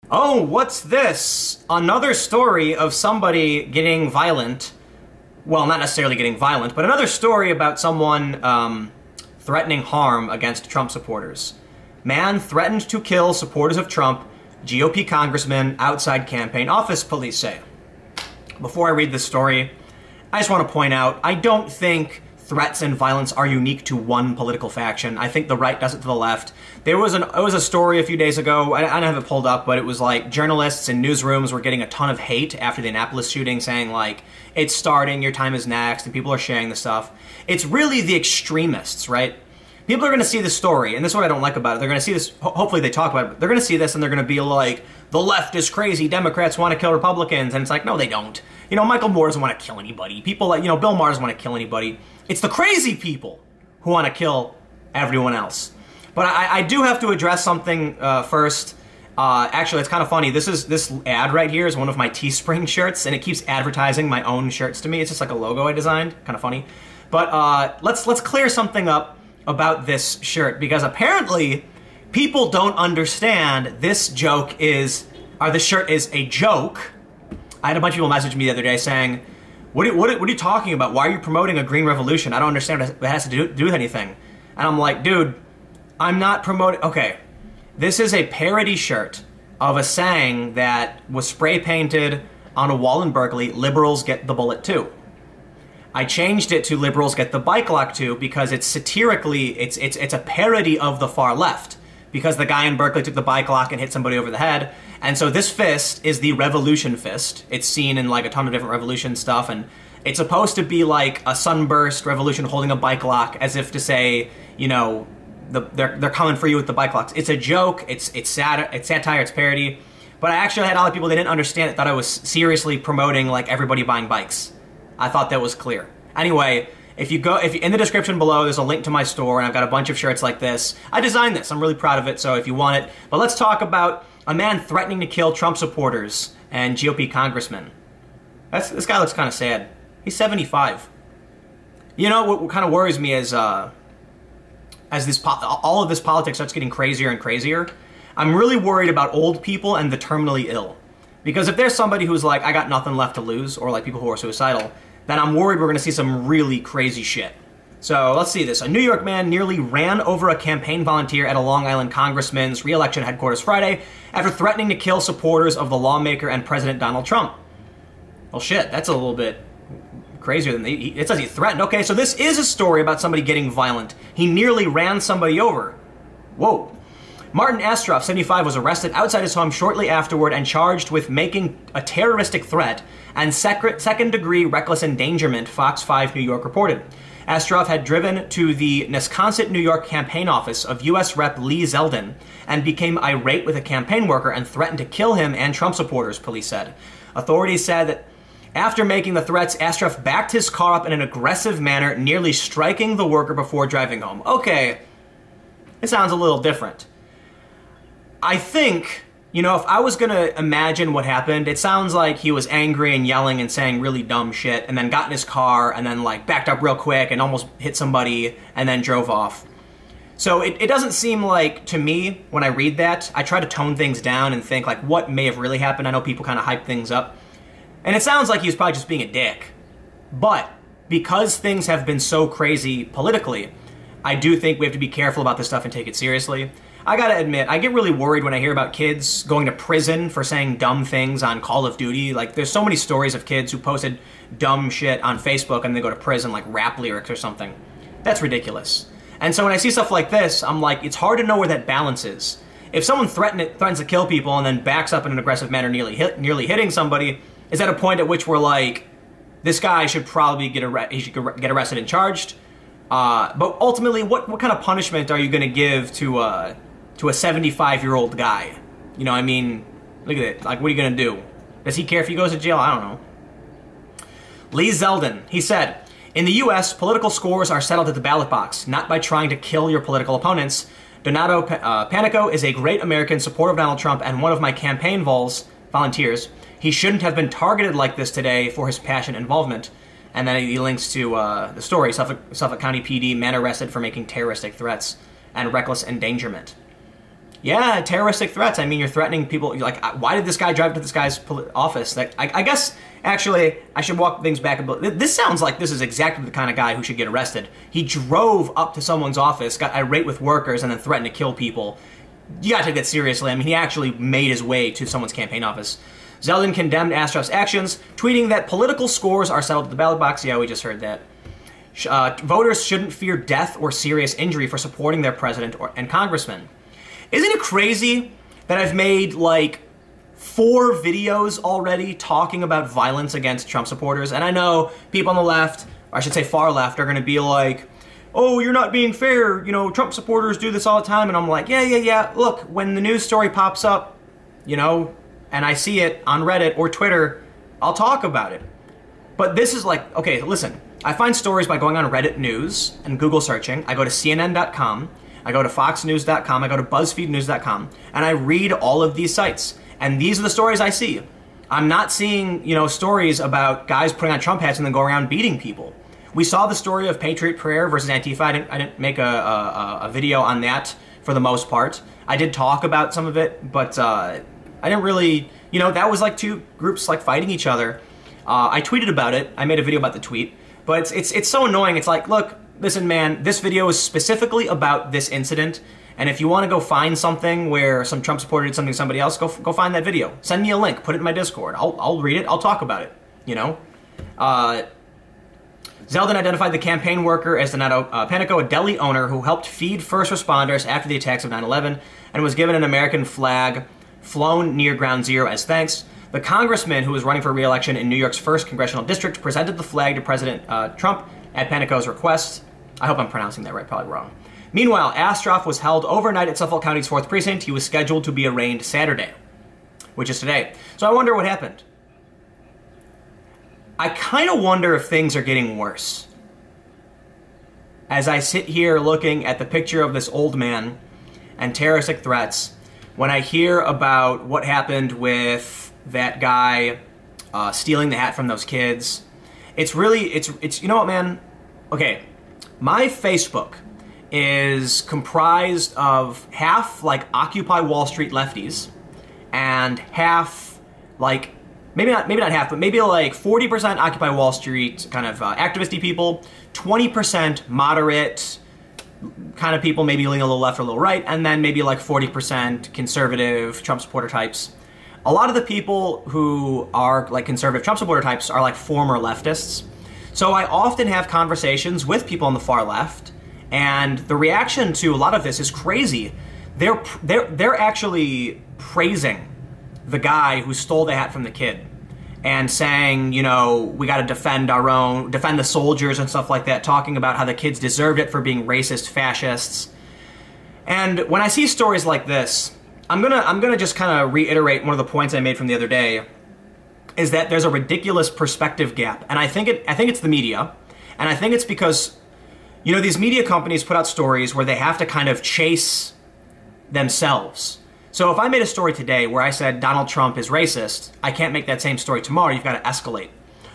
Oh, what's this? Another story of somebody getting violent. Well, not necessarily getting violent, but another story about someone threatening harm against Trump supporters. Man threatened to kill supporters of Trump, GOP congressman outside campaign office, police say. Before I read this story, I just want to point out, I don't think threats and violence are unique to one political faction. I think the right does it to the left. It was a story a few days ago, I don't have it pulled up, but it was like journalists in newsrooms were getting a ton of hate after the Annapolis shooting, saying like, it's starting, your time is next, and people are sharing the stuff. It's really the extremists, right? People are going to see this story, and this is what I don't like about it. They're going to see this, hopefully they talk about it, but they're going to see this and they're going to be like, the left is crazy, Democrats want to kill Republicans, and it's like, no, they don't. You know, Michael Moore doesn't want to kill anybody. People like, Bill Maher doesn't want to kill anybody. It's the crazy people who want to kill everyone else. But I do have to address something first. Actually, it's kind of funny. This ad right here is one of my Teespring shirts, and it keeps advertising my own shirts to me. It's just like a logo I designed. Kind of funny. But let's clear something up about this shirt, because apparently people don't understand this shirt is a joke. I had a bunch of people message me the other day saying, what are you talking about? Why are you promoting a green revolution? I don't understand what it has to do with anything. And I'm like, dude, I'm not promoting... Okay, this is a parody shirt of a saying that was spray painted on a wall in Berkeley, liberals get the bullet too. I changed it to liberals get the bike lock too because it's satirically, it's a parody of the far left. Because the guy in Berkeley took the bike lock and hit somebody over the head. And so this fist is the revolution fist. It's seen in like a ton of different revolution stuff, and it's supposed to be like a sunburst revolution holding a bike lock, as if to say, you know, they're coming for you with the bike locks. It's a joke, it's satire, it's parody. But I actually had a lot of people that didn't understand it, thought I was seriously promoting like everybody buying bikes. I thought that was clear. Anyway, if you in the description below, there's a link to my store, and I've got a bunch of shirts like this. I designed this. I'm really proud of it, so if you want it. But let's talk about a man threatening to kill Trump supporters and GOP congressmen. This guy looks kind of sad. He's 75. You know what kind of worries me is all of this politics starts getting crazier and crazier. I'm really worried about old people and the terminally ill. Because if there's somebody who's like, I got nothing left to lose, or like people who are suicidal, then I'm worried we're going to see some really crazy shit. So let's see this. A New York man nearly ran over a campaign volunteer at a Long Island congressman's re-election headquarters Friday after threatening to kill supporters of the lawmaker and President Donald Trump. Well, shit, that's a little bit crazier than it says he threatened. Okay, so this is a story about somebody getting violent. He nearly ran somebody over. Whoa. Martin Astroff, 75, was arrested outside his home shortly afterward and charged with making a terroristic threat and second-degree reckless endangerment, Fox 5 New York reported. Astroff had driven to the Nesconset, New York campaign office of U.S. Rep. Lee Zeldin and became irate with a campaign worker and threatened to kill him and Trump supporters, police said. Authorities said that after making the threats, Astroff backed his car up in an aggressive manner, nearly striking the worker before driving home. Okay, it sounds a little different. I think, you know, if I was going to imagine what happened, it sounds like he was angry and yelling and saying really dumb shit and then got in his car and then like backed up real quick and almost hit somebody and then drove off. So it doesn't seem like, to me, when I read that, I try to tone things down and think like what may have really happened. I know people kind of hype things up. And it sounds like he was probably just being a dick. But because things have been so crazy politically, I do think we have to be careful about this stuff and take it seriously. I gotta admit, I get really worried when I hear about kids going to prison for saying dumb things on Call of Duty. Like, there's so many stories of kids who posted dumb shit on Facebook and they go to prison, like rap lyrics or something. That's ridiculous. And so when I see stuff like this, I'm like, it's hard to know where that balance is. If someone threatens to kill people and then backs up in an aggressive manner, nearly hitting somebody, is at a point at which we're like, this guy should probably get arrested and charged. But ultimately, what kind of punishment are you going to give to a 75-year-old guy? You know, I mean, look at it. Like, what are you going to do? Does he care if he goes to jail? I don't know. Lee Zeldin, he said, in the U.S., political scores are settled at the ballot box, not by trying to kill your political opponents. Donato Panico is a great American supporter of Donald Trump and one of my campaign volunteers. He shouldn't have been targeted like this today for his passion involvement. And then he links to the story, Suffolk County PD, man arrested for making terroristic threats and reckless endangerment. Yeah, terroristic threats. I mean, you're threatening people. You're like, why did this guy drive to this guy's office? Like, I guess, actually, I should walk things back a bit. This sounds like this is exactly the kind of guy who should get arrested. He drove up to someone's office, got irate with workers, and then threatened to kill people. You gotta take that seriously. I mean, he actually made his way to someone's campaign office. Zeldin condemned Astrof's actions, tweeting that political scores are settled at the ballot box. Yeah, we just heard that. Voters shouldn't fear death or serious injury for supporting their president and congressman. Isn't it crazy that I've made like 4 videos already talking about violence against Trump supporters? And I know people on the left, or I should say far left, are going to be like, oh, you're not being fair, you know, Trump supporters do this all the time. And I'm like, yeah. Look, when the news story pops up, you know, and I see it on Reddit or Twitter, I'll talk about it. But this is like, okay, listen, I find stories by going on Reddit News and Google searching. I go to CNN.com. I go to foxnews.com, I go to buzzfeednews.com, and I read all of these sites. And these are the stories I see. I'm not seeing, you know, stories about guys putting on Trump hats and then go around beating people. We saw the story of Patriot Prayer versus Antifa. I didn't make a video on that for the most part. I did talk about some of it, but I didn't really, you know, that was like 2 groups like fighting each other. I tweeted about it. I made a video about the tweet. But it's so annoying. It's like, look, listen, man, this video is specifically about this incident, and if you want to go find something where some Trump supporter did something to somebody else, go find that video. Send me a link, put it in my Discord. I'll read it, I'll talk about it, you know? Zeldin identified the campaign worker as Donato Panico, a deli owner who helped feed first responders after the attacks of 9/11, and was given an American flag flown near Ground Zero as thanks. The congressman who was running for re-election in New York's 1st congressional district presented the flag to President Trump at Panico's request. I hope I'm pronouncing that right, probably wrong. Meanwhile, Astrof was held overnight at Suffolk County's 4th Precinct. He was scheduled to be arraigned Saturday, which is today. So I wonder what happened. I kind of wonder if things are getting worse. As I sit here looking at the picture of this old man and terroristic threats, when I hear about what happened with that guy stealing the hat from those kids, it's really, it's you know what, man? Okay, my Facebook is comprised of half like Occupy Wall Street lefties and half like, maybe not half, but maybe like 40% Occupy Wall Street kind of activisty people, 20% moderate kind of people, maybe leaning a little left or a little right, and then maybe like 40% conservative Trump supporter types. A lot of the people who are like conservative Trump supporter types are like former leftists. So I often have conversations with people on the far left, and the reaction to a lot of this is crazy. They're actually praising the guy who stole the hat from the kid and saying, you know, we got to defend the soldiers and stuff like that, talking about how the kids deserved it for being racist fascists. And when I see stories like this, I'm gonna just kind of reiterate one of the points I made from the other day, is that there's a ridiculous perspective gap. And I think it's the media, and I think it's because, you know, these media companies put out stories where they have to kind of chase themselves. So if I made a story today where I said Donald Trump is racist, I can't make that same story tomorrow. You've got to escalate.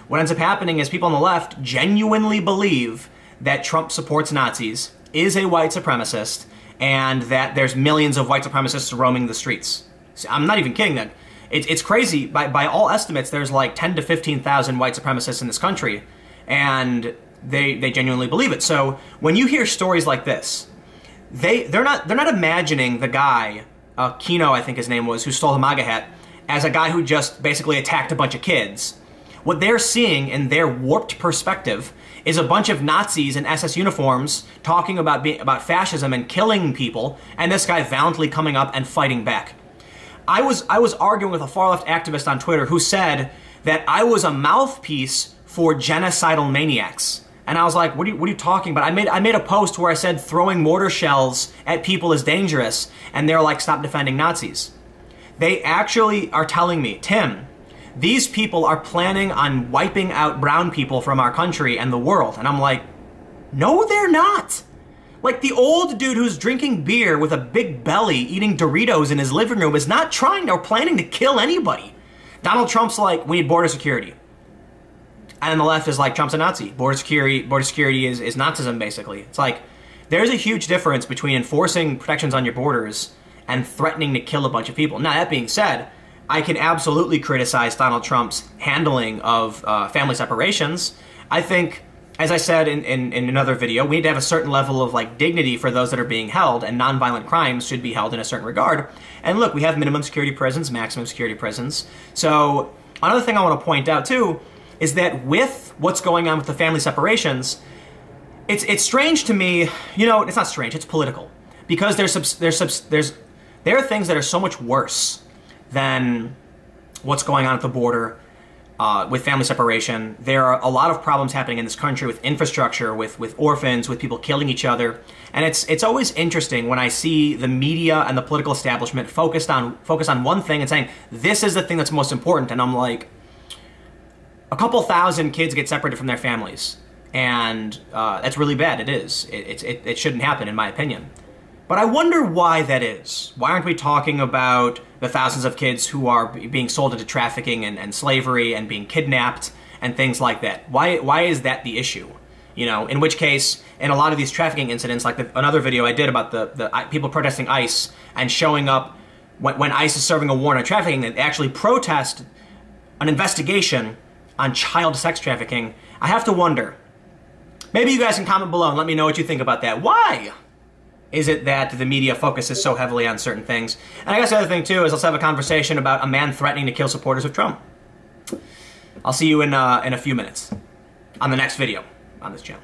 What ends up happening is people on the left genuinely believe that Trump supports Nazis, is a white supremacist, and that there's millions of white supremacists roaming the streets. I'm not even kidding that. It's crazy. By all estimates, there's like 10 to 15,000 white supremacists in this country, and they genuinely believe it. So when you hear stories like this, they're not imagining the guy, Kino, I think his name was, who stole the MAGA hat, as a guy who just basically attacked a bunch of kids. What they're seeing in their warped perspective is a bunch of Nazis in SS uniforms talking about fascism and killing people, and this guy valiantly coming up and fighting back. I was arguing with a far-left activist on Twitter who said that I was a mouthpiece for genocidal maniacs. And I was like, what are you talking about? I made a post where I said throwing mortar shells at people is dangerous, and they're like, stop defending Nazis. They actually are telling me, Tim, these people are planning on wiping out brown people from our country and the world. And I'm like, no, they're not. Like, the old dude who's drinking beer with a big belly eating Doritos in his living room is not trying or planning to kill anybody. Donald Trump's like, we need border security. And the left is like, Trump's a Nazi. Border security is Nazism, basically. It's like, there's a huge difference between enforcing protections on your borders and threatening to kill a bunch of people. Now, that being said, I can absolutely criticize Donald Trump's handling of family separations. I think, as I said in another video, we need to have a certain level of like dignity for those that are being held, and nonviolent crimes should be held in a certain regard. And look, we have minimum security prisons, maximum security prisons. So another thing I want to point out too is that with what's going on with the family separations, it's strange to me. You know, it's not strange. It's political, because there are things that are so much worse than what's going on at the border with family separation. There are a lot of problems happening in this country with infrastructure, with orphans, with people killing each other. And it's always interesting when I see the media and the political establishment focus on one thing and saying, this is the thing that's most important. And I'm like, a couple thousand kids get separated from their families. And that's really bad. It is. It shouldn't happen, in my opinion. But I wonder why that is. Why aren't we talking about the thousands of kids who are being sold into trafficking and slavery and being kidnapped and things like that? Why is that the issue? You know, in which case, in a lot of these trafficking incidents, like another video I did about the people protesting ICE and showing up when ICE is serving a warrant on trafficking, they actually protest an investigation on child sex trafficking. I have to wonder. Maybe you guys can comment below and let me know what you think about that. Why is it that the media focuses so heavily on certain things? And I guess the other thing too is let's have a conversation about a man threatening to kill supporters of Trump. I'll see you in a few minutes on the next video on this channel.